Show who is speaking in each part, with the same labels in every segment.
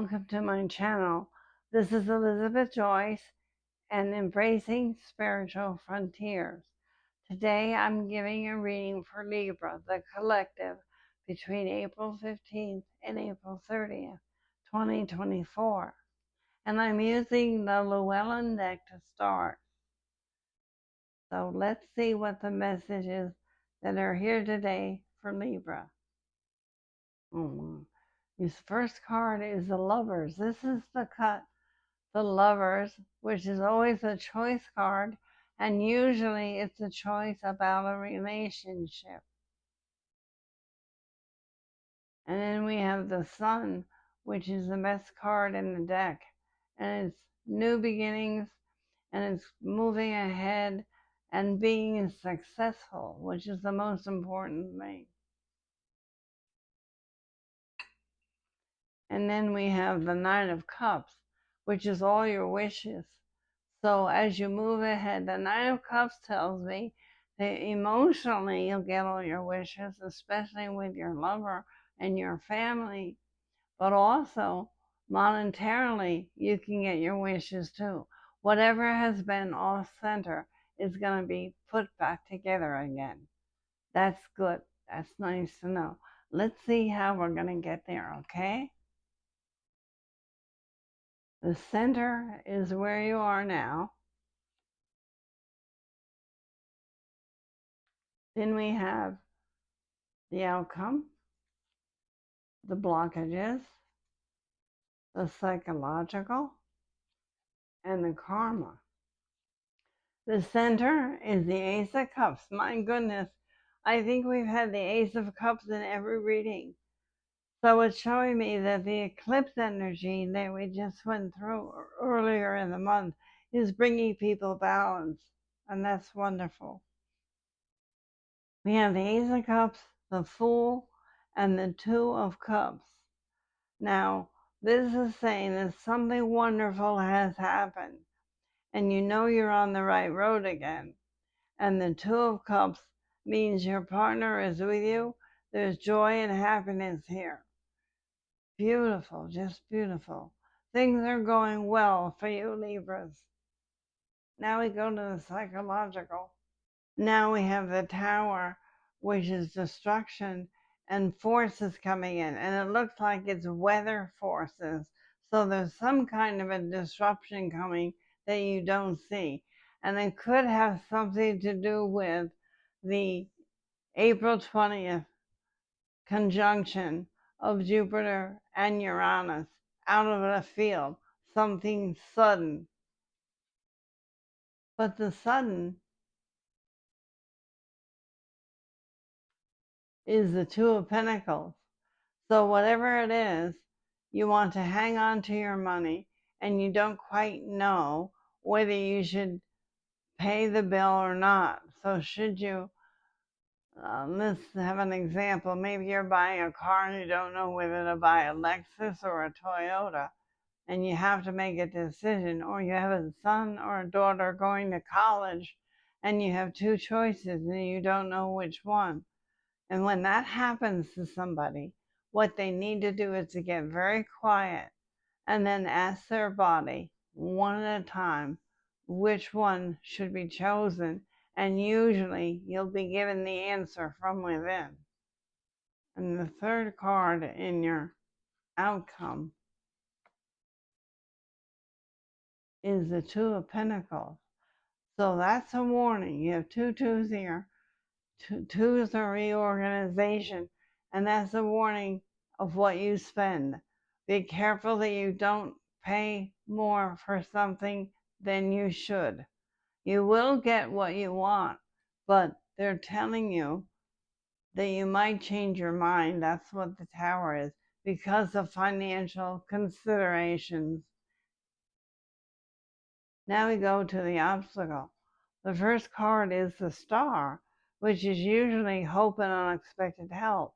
Speaker 1: welcome to my channel. This is Elizabeth Joyce and Embracing Spiritual Frontiers. Today I'm giving a reading for Libra, the collective, between April 15th and April 30th, 2024. And I'm using the Llewellyn deck to start. So let's see what the messages that are here today for Libra. His first card is the Lovers. This is the Lovers, which is always a choice card, and usually it's a choice about a relationship. And then we have the Sun, which is the best card in the deck, and it's new beginnings, and it's moving ahead and being successful, which is the most important thing. And then we have the Nine of Cups, which is all your wishes. So as you move ahead, the Nine of Cups tells me that emotionally you'll get all your wishes, especially with your lover and your family, but also monetarily you can get your wishes too. Whatever has been off center is going to be put back together again. That's good. That's nice to know. Let's see how we're going to get there, okay? The center is where you are now. Then we have the outcome, the blockages, the psychological, and the karma. The center is the Ace of Cups. My goodness, I think we've had the Ace of Cups in every reading. So it's showing me that the eclipse energy that we just went through earlier in the month is bringing people balance, and that's wonderful. We have the Ace of Cups, the Fool, and the Two of Cups. Now, this is saying that something wonderful has happened, and you know you're on the right road again. And the Two of Cups means your partner is with you. There's joy and happiness here. Beautiful, just beautiful. Things are going well for you, Libras. Now we go to the psychological. Now we have the Tower, which is destruction and forces coming in, and it looks like it's weather forces. So there's some kind of a disruption coming that you don't see, and it could have something to do with the April 20th conjunction of Jupiter and Uranus out of the field, something sudden. But the sudden is the Two of Pentacles. So whatever it is, you want to hang on to your money and you don't quite know whether you should pay the bill or not. So should you, let's have an example. Maybe you're buying a car and you don't know whether to buy a Lexus or a Toyota, and you have to make a decision. Or you have a son or a daughter going to college and you have two choices and you don't know which one. And when that happens to somebody, what they need to do is to get very quiet and then ask their body one at a time which one should be chosen, and usually you'll be given the answer from within. And the third card in your outcome is the Two of Pentacles. So that's a warning. You have two twos here. Two is a reorganization, and that's a warning of what you spend. Be careful that you don't pay more for something than you should. You will get what you want, but they're telling you that you might change your mind. That's what the Tower is, because of financial considerations. Now we go to the obstacle. The first card is the Star, which is usually hope and unexpected help.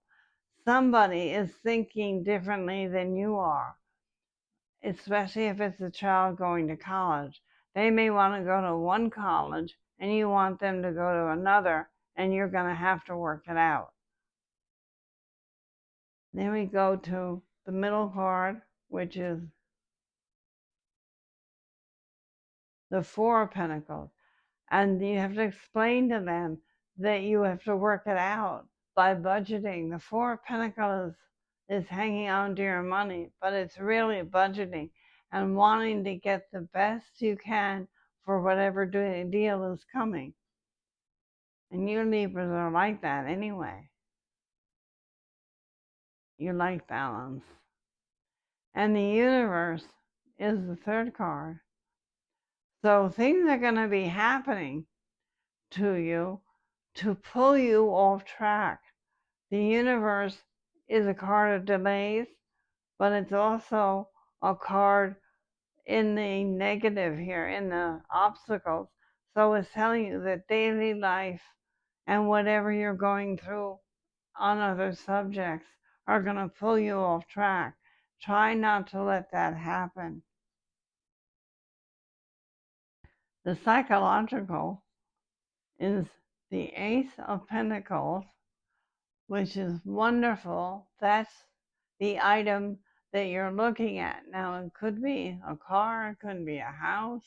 Speaker 1: Somebody is thinking differently than you are, especially if it's a child going to college. They may want to go to one college and you want them to go to another, and you're going to have to work it out. Then we go to the middle card, which is the Four of Pentacles. And you have to explain to them that you have to work it out by budgeting. The Four of Pentacles is hanging on to your money, but it's really budgeting and wanting to get the best you can for whatever deal is coming. And you Libras are like that anyway. You like balance. And the universe is the third card. So things are going to be happening to you to pull you off track. The universe is a card of delays, but it's also a card in the negative here, in the obstacles. So it's telling you that daily life and whatever you're going through on other subjects are going to pull you off track. Try not to let that happen. The psychological is the Ace of Pentacles, which is wonderful. That's the item that you're looking at. Now, it could be a car, it could be a house,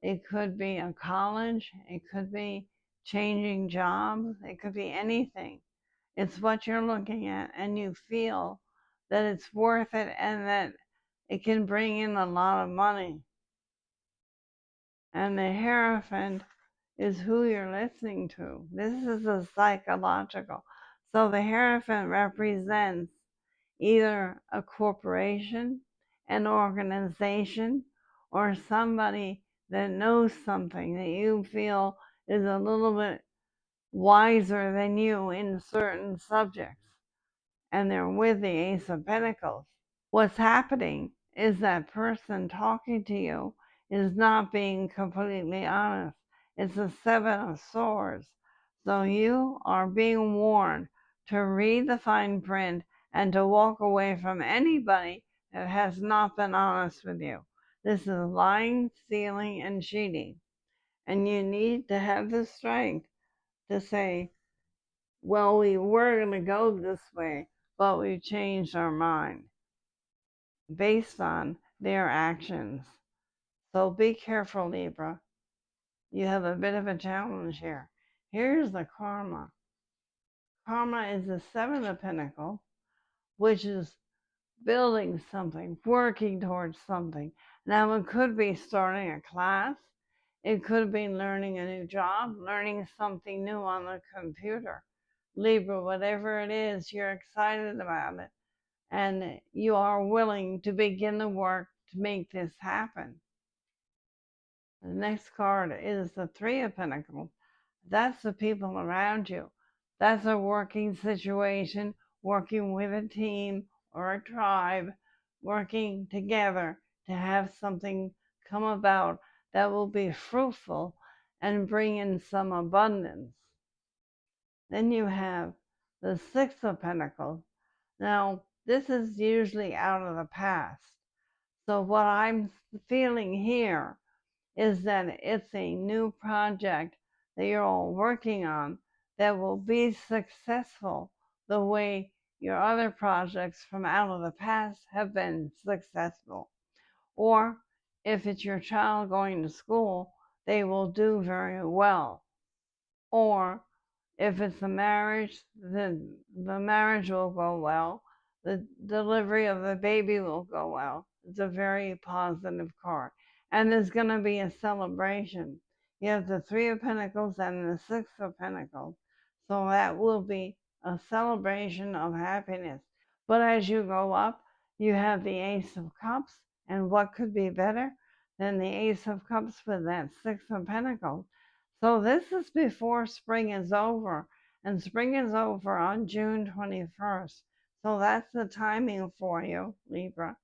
Speaker 1: it could be a college, it could be changing jobs, it could be anything. It's what you're looking at, and you feel that it's worth it and that it can bring in a lot of money. And the Hierophant is who you're listening to. This is a psychological. So the Hierophant represents either a corporation, an organization, or somebody that knows something that you feel is a little bit wiser than you in certain subjects. And they're with the Ace of Pentacles. What's happening is that person talking to you is not being completely honest. It's the Seven of Swords. So you are being warned to read the fine print and to walk away from anybody that has not been honest with you. This is lying, stealing, and cheating. And you need to have the strength to say, well, we were going to go this way, but we changed our mind based on their actions. So be careful, Libra. You have a bit of a challenge here. Here's the karma. Karma is the Seven of Pentacles, which is building something, working towards something. Now, it could be starting a class. It could be learning a new job, learning something new on the computer. Libra, whatever it is, you're excited about it. And you are willing to begin the work to make this happen. The next card is the Three of Pentacles. That's the people around you. That's a working situation, working with a team or a tribe, working together to have something come about that will be fruitful and bring in some abundance. Then you have the Six of Pentacles. Now, this is usually out of the past. So what I'm feeling here is that it's a new project that you're all working on that will be successful the way your other projects from out of the past have been successful. Or if it's your child going to school, they will do very well. Or if it's a marriage, then the marriage will go well. The delivery of the baby will go well. It's a very positive card. And there's going to be a celebration. You have the Three of Pentacles and the Six of Pentacles. So that will be a celebration of happiness. But as you go up, you have the Ace of Cups. And what could be better than the Ace of Cups with that Six of Pentacles? So this is before spring is over, and spring is over on June 21st. So that's the timing for you, Libra.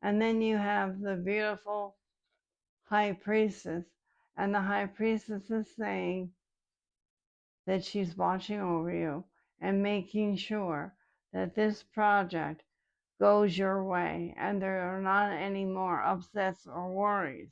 Speaker 1: And then you have the beautiful High Priestess, and the High Priestess is saying that she's watching over you and making sure that this project goes your way and there are not any more upsets or worries.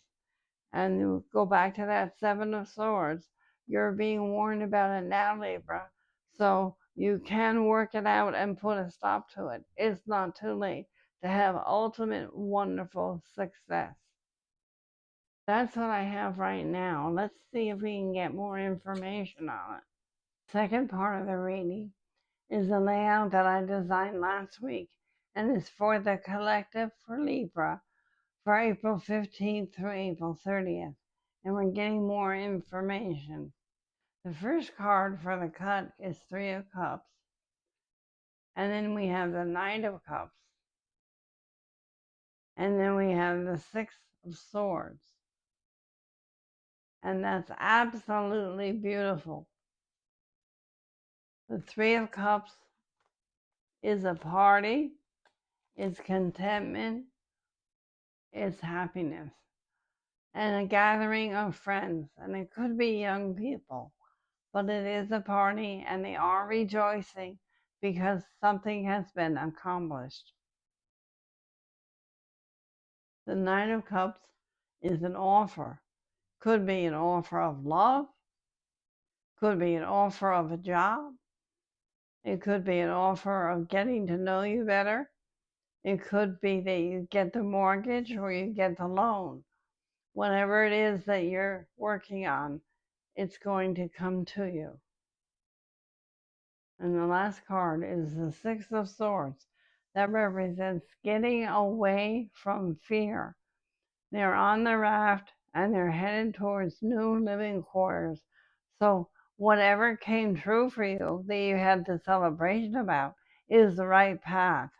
Speaker 1: And you go back to that Seven of Swords. You're being warned about it now, Libra. So you can work it out and put a stop to it. It's not too late to have ultimate wonderful success. That's what I have right now. Let's see if we can get more information on it. Second part of the reading is the layout that I designed last week and is for the collective for Libra for April 15th through April 30th. And we're getting more information. The first card for the cut is Three of Cups. And then we have the Knight of Cups. And then we have the Six of Swords. And that's absolutely beautiful. The Three of Cups is a party, it's contentment, it's happiness, and a gathering of friends. And it could be young people, but it is a party and they are rejoicing because something has been accomplished. The Nine of Cups is an offer. Could be an offer of love, could be an offer of a job, it could be an offer of getting to know you better. It could be that you get the mortgage or you get the loan. Whatever it is that you're working on, it's going to come to you. And the last card is the Six of Swords. That represents getting away from fear. They're on the raft and they're headed towards new living quarters. So whatever came true for you that you had the celebration about is the right path.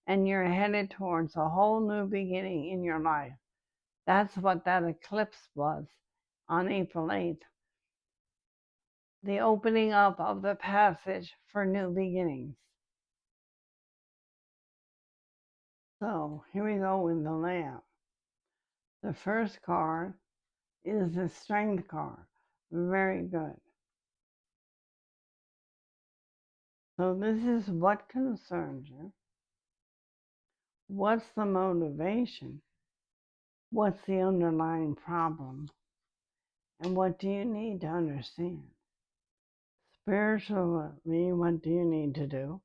Speaker 1: And you're headed towards a whole new beginning in your life. That's what that eclipse was on April 8th. The opening up of the passage for new beginnings. So here we go with the layout. The first card is the Strength card. Very good. So this is what concerns you. What's the motivation? What's the underlying problem? And what do you need to understand? Spiritually, what do you need to do?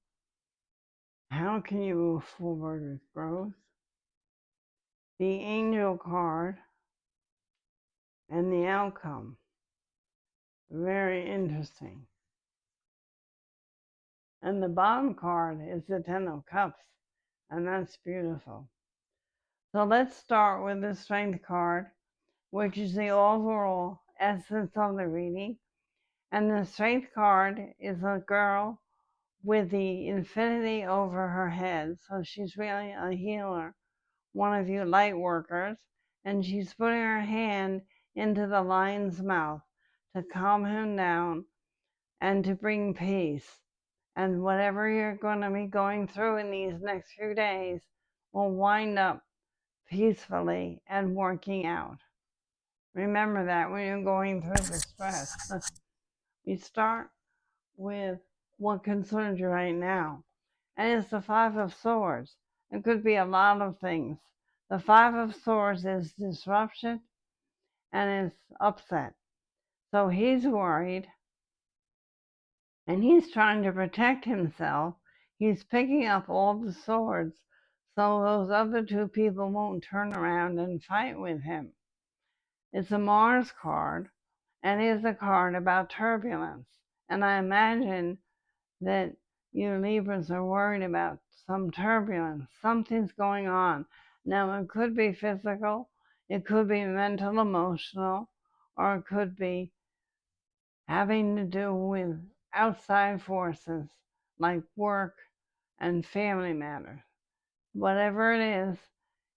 Speaker 1: How can you move forward with growth? The Angel card and the outcome. Very interesting. And the bottom card is the Ten of Cups, and that's beautiful. So let's start with the Strength card, which is the overall essence of the reading. And the Strength card is a girl with the infinity over her head. So she's really a healer, one of you light workers, and she's putting her hand into the lion's mouth to calm him down and to bring peace. And whatever you're going to be going through in these next few days will wind up peacefully and working out. Remember that when you're going through the stress. You start with what concerns you right now. And it's the Five of Swords. It could be a lot of things. The Five of Swords is disruption and it's upset. So he's worried and he's trying to protect himself. He's picking up all the swords so those other two people won't turn around and fight with him. It's a Mars card, and it's a card about turbulence. And I imagine that you Libras are worried about some turbulence. Something's going on. Now, it could be physical, it could be mental, emotional, or it could be having to do with outside forces like work and family matters. Whatever it is,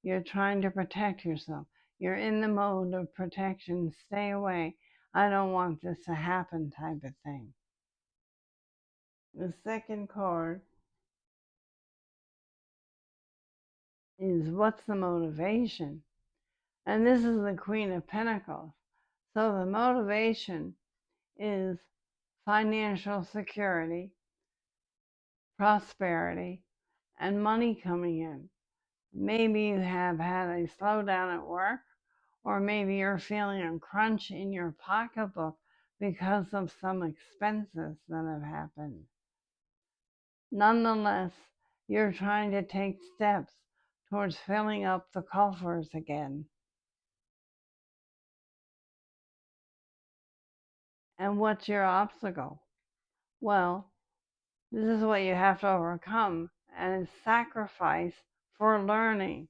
Speaker 1: you're trying to protect yourself. You're in the mode of protection. Stay away. I don't want this to happen type of thing. The second card is what's the motivation? And this is the Queen of Pentacles. So the motivation is financial security, prosperity, and money coming in. Maybe you have had a slowdown at work, or maybe you're feeling a crunch in your pocketbook because of some expenses that have happened. Nonetheless, you're trying to take steps towards filling up the coffers again. And what's your obstacle? Well, this is what you have to overcome, and it's sacrifice for learning.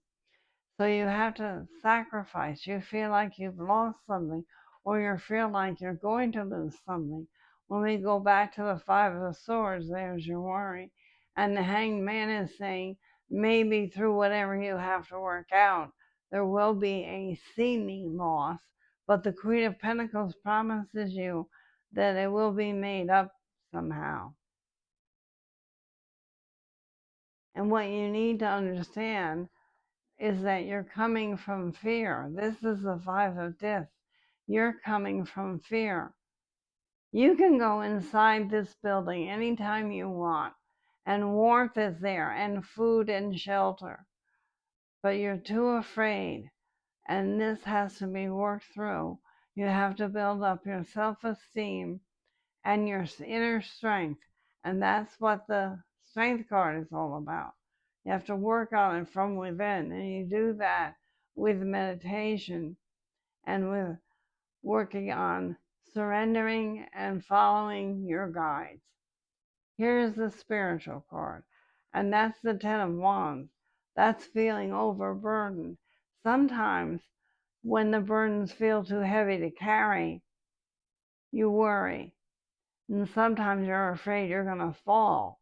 Speaker 1: So you have to sacrifice. You feel like you've lost something, or you feel like you're going to lose something. When we go back to the Five of Swords, there's your worry. And the Hanged Man is saying, maybe through whatever you have to work out, there will be a seeming loss, but the Queen of Pentacles promises you that it will be made up somehow. And what you need to understand is that you're coming from fear. This is the Five of Death. You're coming from fear. You can go inside this building anytime you want, and warmth is there, and food and shelter. But you're too afraid, and this has to be worked through. You have to build up your self-esteem and your inner strength, and that's what the Strength card is all about. You have to work on it from within, and you do that with meditation and with working on surrendering and following your guides. Here's the spiritual card, and that's the Ten of Wands. That's feeling overburdened. Sometimes when the burdens feel too heavy to carry, you worry. And sometimes you're afraid you're going to fall.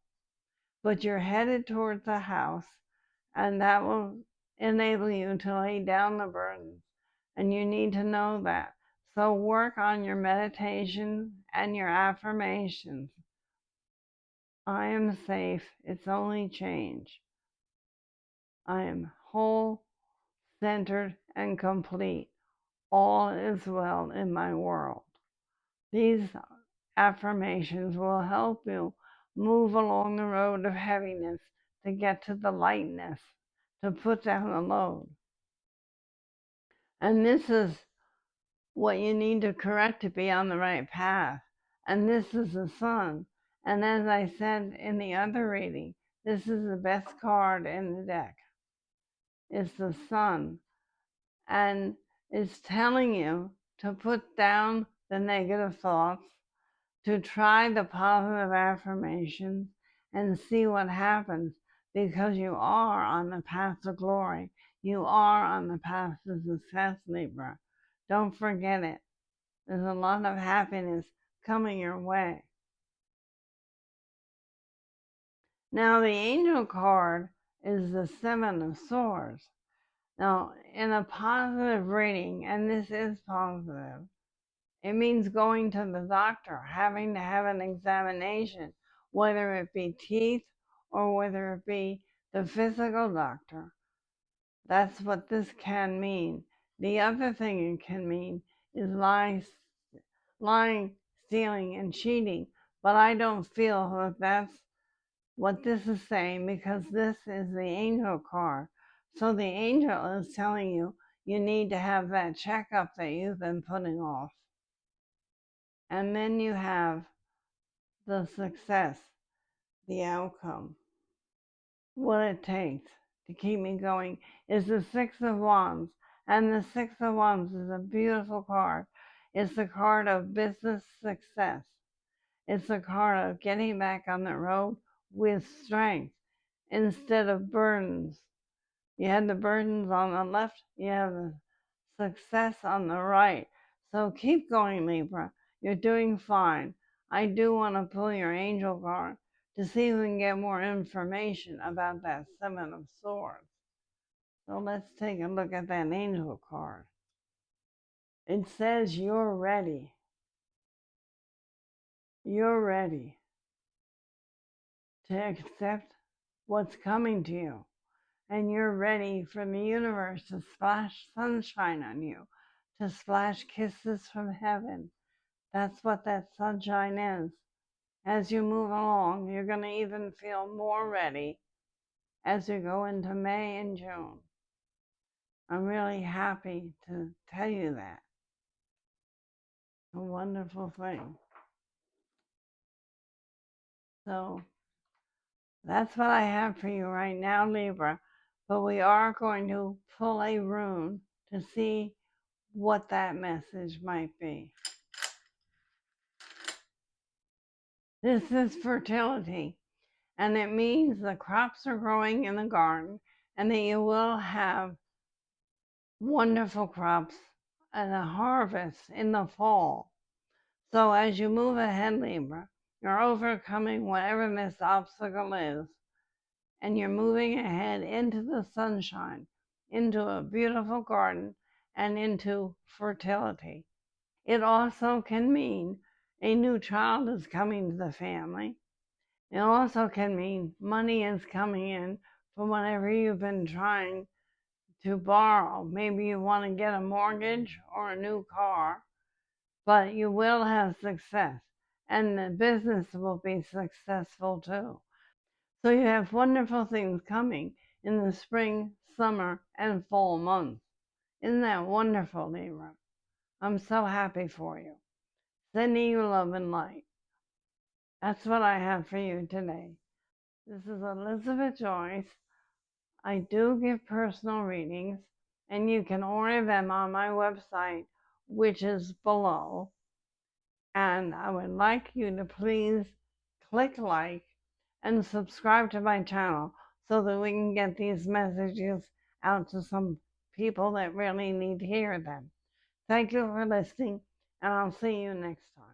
Speaker 1: But you're headed towards the house, and that will enable you to lay down the burdens. And you need to know that. So work on your meditation and your affirmations. I am safe. It's only change. I am whole, centered, and complete. All is well in my world. These affirmations will help you move along the road of heaviness to get to the lightness, to put down the load. And this is what you need to correct to be on the right path. And this is the sun. And as I said in the other reading, this is the best card in the deck. It's the sun. And it's telling you to put down the negative thoughts, to try the positive affirmations and see what happens, because you are on the path to glory. You are on the path to success, Libra. Don't forget it. There's a lot of happiness coming your way. Now, the angel card is the Seven of Swords. Now, in a positive reading, and this is positive, it means going to the doctor, having to have an examination, whether it be teeth or whether it be the physical doctor. That's what this can mean. The other thing it can mean is lying, stealing, and cheating. But I don't feel that that's what this is saying, because this is the angel card. So the angel is telling you you need to have that checkup that you've been putting off. And then you have the success, the outcome. What it takes to keep me going is the Six of Wands. And the Six of Wands is a beautiful card. It's the card of business success. It's the card of getting back on the road with strength instead of burdens. You had the burdens on the left, you have the success on the right. So keep going, Libra. You're doing fine. I do want to pull your angel card to see if we can get more information about that Seven of Swords. So let's take a look at that angel card. It says you're ready. You're ready to accept what's coming to you. And you're ready for the universe to splash sunshine on you, to splash kisses from heaven. That's what that sunshine is. As you move along, you're going to even feel more ready as you go into May and June. I'm really happy to tell you that. A wonderful thing. So that's what I have for you right now, Libra. but we are going to pull a rune to see what that message might be. This is fertility, and it means the crops are growing in the garden and that you will have wonderful crops and a harvest in the fall. So as you move ahead, Libra, you're overcoming whatever this obstacle is, and you're moving ahead into the sunshine, into a beautiful garden, and into fertility. It also can mean a new child is coming to the family. It also can mean money is coming in from whatever you've been trying to borrow. Maybe you want to get a mortgage or a new car, but you will have success, and the business will be successful too. So you have wonderful things coming in the spring, summer, and fall months. Isn't that wonderful, Libra? I'm so happy for you. Sending you love and light. That's what I have for you today. This is Elizabeth Joyce. I do give personal readings, and you can order them on my website, which is below. And I would like you to please click like and subscribe to my channel so that we can get these messages out to some people that really need to hear them. Thank you for listening, and I'll see you next time.